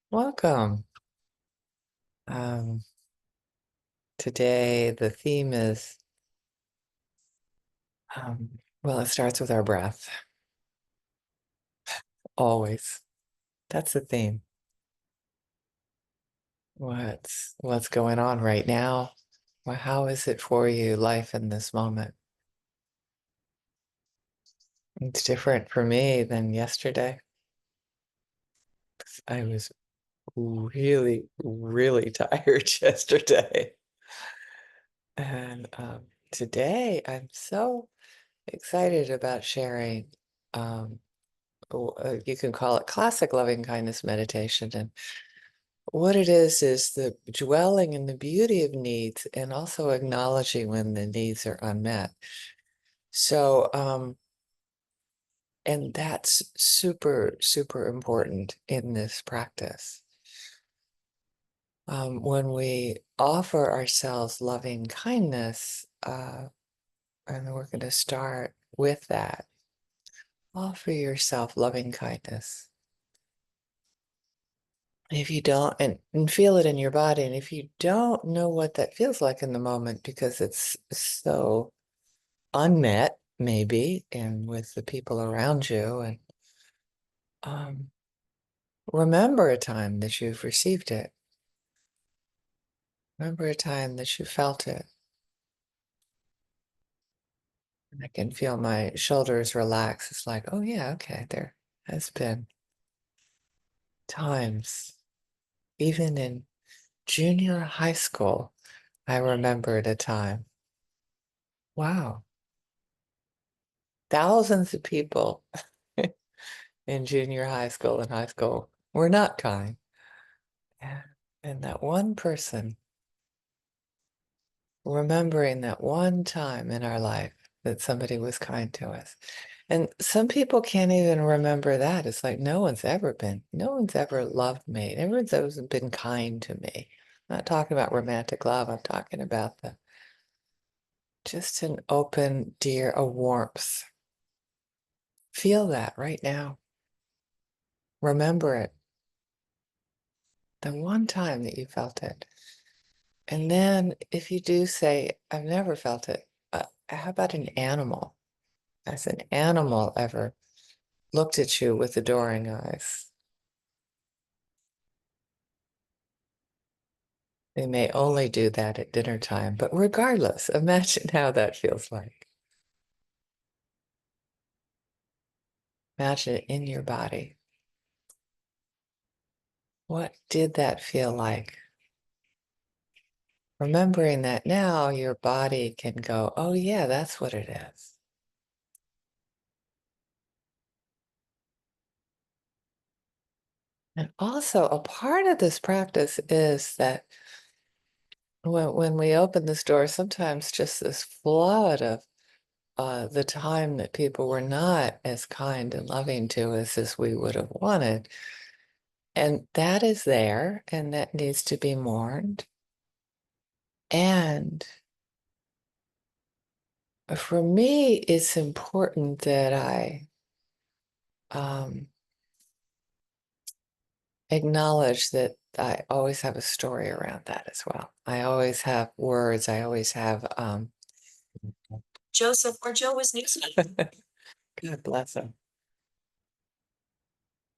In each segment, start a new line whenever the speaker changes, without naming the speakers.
Welcome. Um, Today the theme is, well, it starts with our breath. Always. That's the theme. What's going on right now? Well, how is it for you, life in this moment? It's different for me than yesterday. I was really, really tired yesterday. And today I'm so excited about sharing you can call it classic loving kindness meditation. And what it is the dwelling in the beauty of needs and also acknowledging when the needs are unmet. So, and that's super, super important in this practice. When we offer ourselves loving kindness, and we're going to start with that, offer yourself loving kindness. If you don't, and feel it in your body, and if you don't know what that feels like in the moment because it's so unmet, maybe, and with the people around you, and um, remember a time that you've received it. Remember a time that you felt it. And I can feel my shoulders relax. It's like, oh yeah, okay, there has been times, even in junior high school, I remembered a time. Wow, thousands of people in junior high school and high school were not kind. And, and that one person, remembering that one time in our life that somebody was kind to us. And some people can't even remember that. It's like no one's ever loved me. Everyone's always been kind to me. I'm not talking about romantic love. I'm talking about the just an open, dear, a warmth. Feel that right now. Remember it. The one time that you felt it. And then if you do say, I've never felt it, how about an animal? Has an animal ever looked at you with adoring eyes? They may only do that at dinner time, but regardless, imagine how that feels like. Imagine it in your body. What did that feel like? Remembering that now your body can go, oh yeah, that's what it is. And also a part of this practice is that when we open this door, sometimes just this flood of the time that people were not as kind and loving to us as we would have wanted. And that is there, and that needs to be mourned. And for me, it's important that I um, acknowledge that I always have a story around that as well. I always have words. I always have Joseph or Joe was news. God bless him.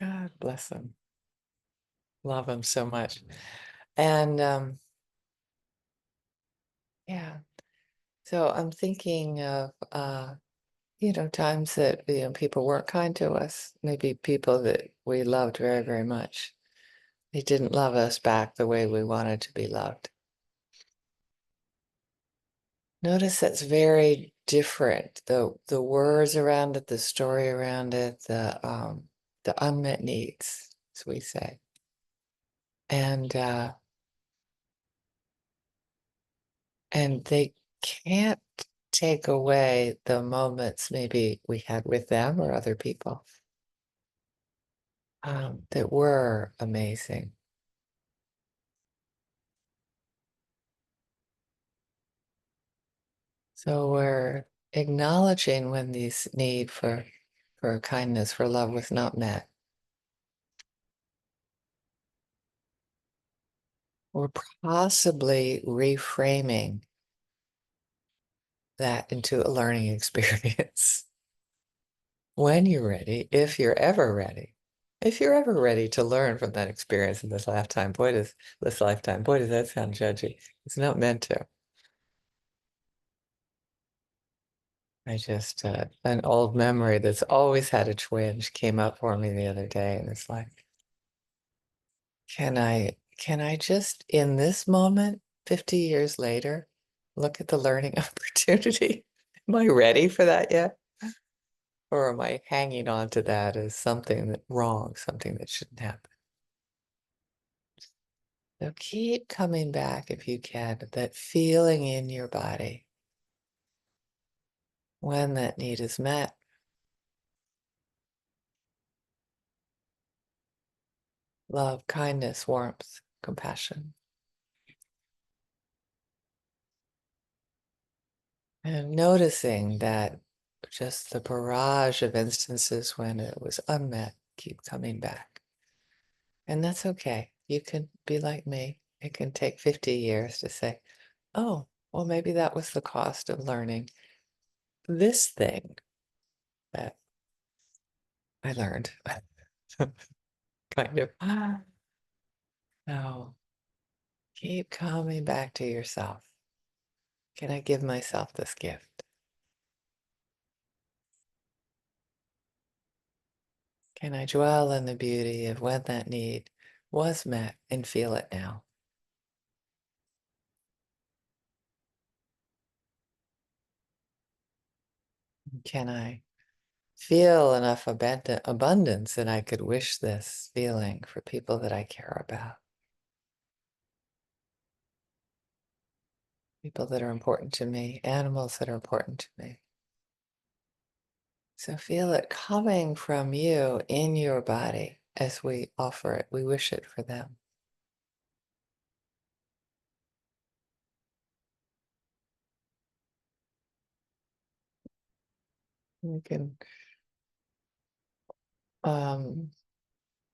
God bless him. Love him so much. And yeah, so I'm thinking of times that people weren't kind to us, maybe people that we loved very, very much. They didn't love us back the way we wanted to be loved. Notice that's very different. The words around it, the story around it, the unmet needs, as we say. And and they can't take away the moments maybe we had with them or other people that were amazing. So we're acknowledging when these need for kindness, for love was not met. or possibly reframing that into a learning experience when you're ready, if you're ever ready. If you're ever ready to learn from that experience in this lifetime, boy, does that sound judgy. It's not meant to. I just, an old memory that's always had a twinge came up for me the other day, and it's like, can I just in this moment, 50 years later, look at the learning opportunity? Am I ready for that yet? Or am I hanging on to that as something that wrong, something that shouldn't happen? So keep coming back if you can, that feeling in your body when that need is met. Love, kindness, warmth, compassion. And noticing that just the barrage of instances when it was unmet keep coming back. And that's okay. You can be like me. It can take 50 years to say, oh, well, maybe that was the cost of learning this thing that I learned. Kind of. No, keep coming back to yourself. Can I give myself this gift? Can I dwell in the beauty of when that need was met and feel it now? Can I feel enough abundance that I could wish this feeling for people that I care about, people that are important to me, animals that are important to me? So feel it coming from you in your body as we offer it. We wish it for them. You can um,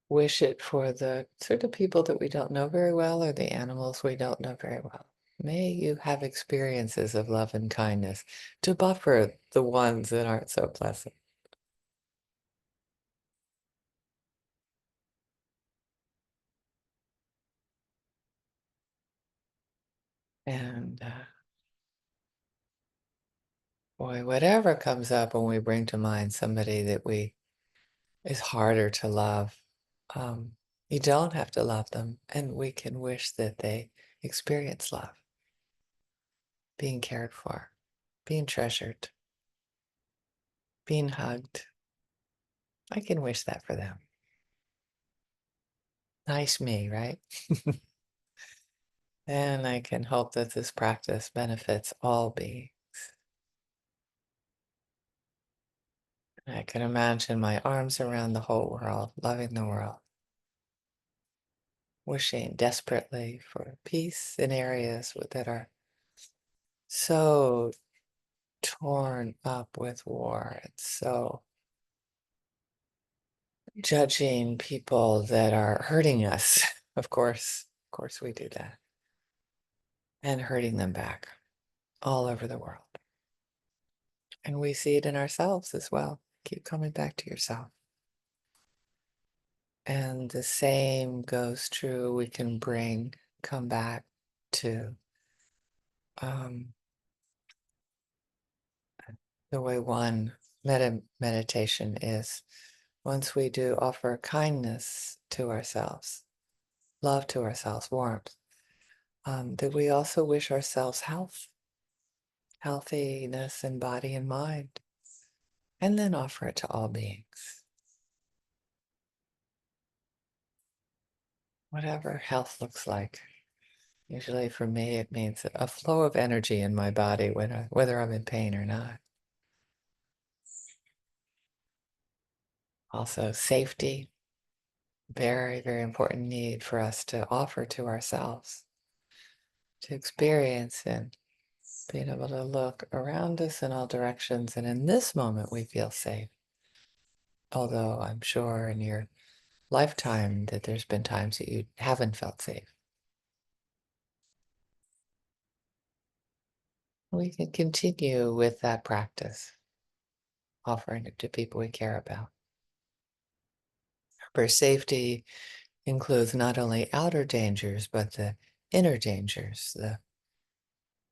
wish it for the sort of people that we don't know very well or the animals we don't know very well. May you have experiences of love and kindness to buffer the ones that aren't so pleasant. And boy, whatever comes up when we bring to mind somebody that we is harder to love, um, you don't have to love them, and we can wish that they experience love, being cared for, being treasured, being hugged. I can wish that for them. Nice me, right? And I can hope that this practice benefits all beings. I can imagine my arms around the whole world, loving the world, wishing desperately for peace in areas that are so torn up with war and so judging people that are hurting us. Of course we do that. And hurting them back all over the world. And we see it in ourselves as well. Keep coming back to yourself. And the same goes true. We can come back to um, the way one meditation is. Once we do offer kindness to ourselves, love to ourselves, warmth, that we also wish ourselves health, healthiness in body and mind, and then offer it to all beings. Whatever health looks like. Usually for me, it means a flow of energy in my body whether I'm in pain or not. Also, safety, very, very important need for us to offer to ourselves, to experience and being able to look around us in all directions. And in this moment, we feel safe. Although I'm sure in your lifetime that there's been times that you haven't felt safe. we can continue with that practice, offering it to people we care about. For safety includes not only outer dangers, but the inner dangers,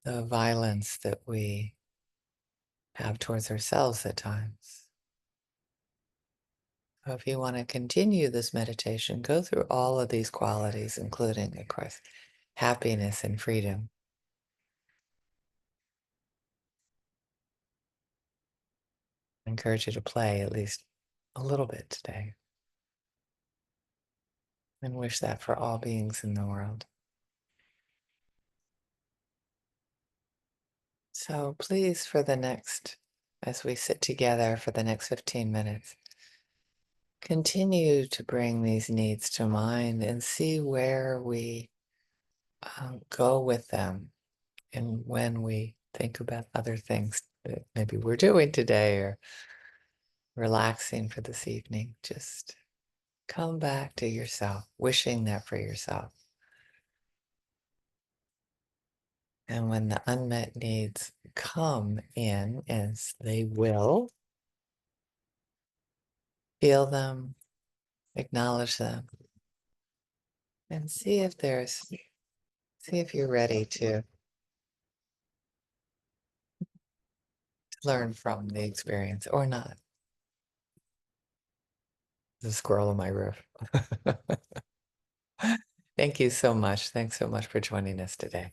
the violence that we have towards ourselves at times. So if you want to continue this meditation, go through all of these qualities, including, of course, happiness and freedom. I encourage you to play at least a little bit today and wish that for all beings in the world. So please, as we sit together for the next 15 minutes, continue to bring these needs to mind and see where we go with them and when we think about other things that maybe we're doing today or relaxing for this evening. Just come back to yourself, wishing that for yourself. And when the unmet needs come in, as they will, feel them, acknowledge them, and see if you're ready to learn from the experience or not. The squirrel on my roof. Thank you so much. Thanks so much for joining us today.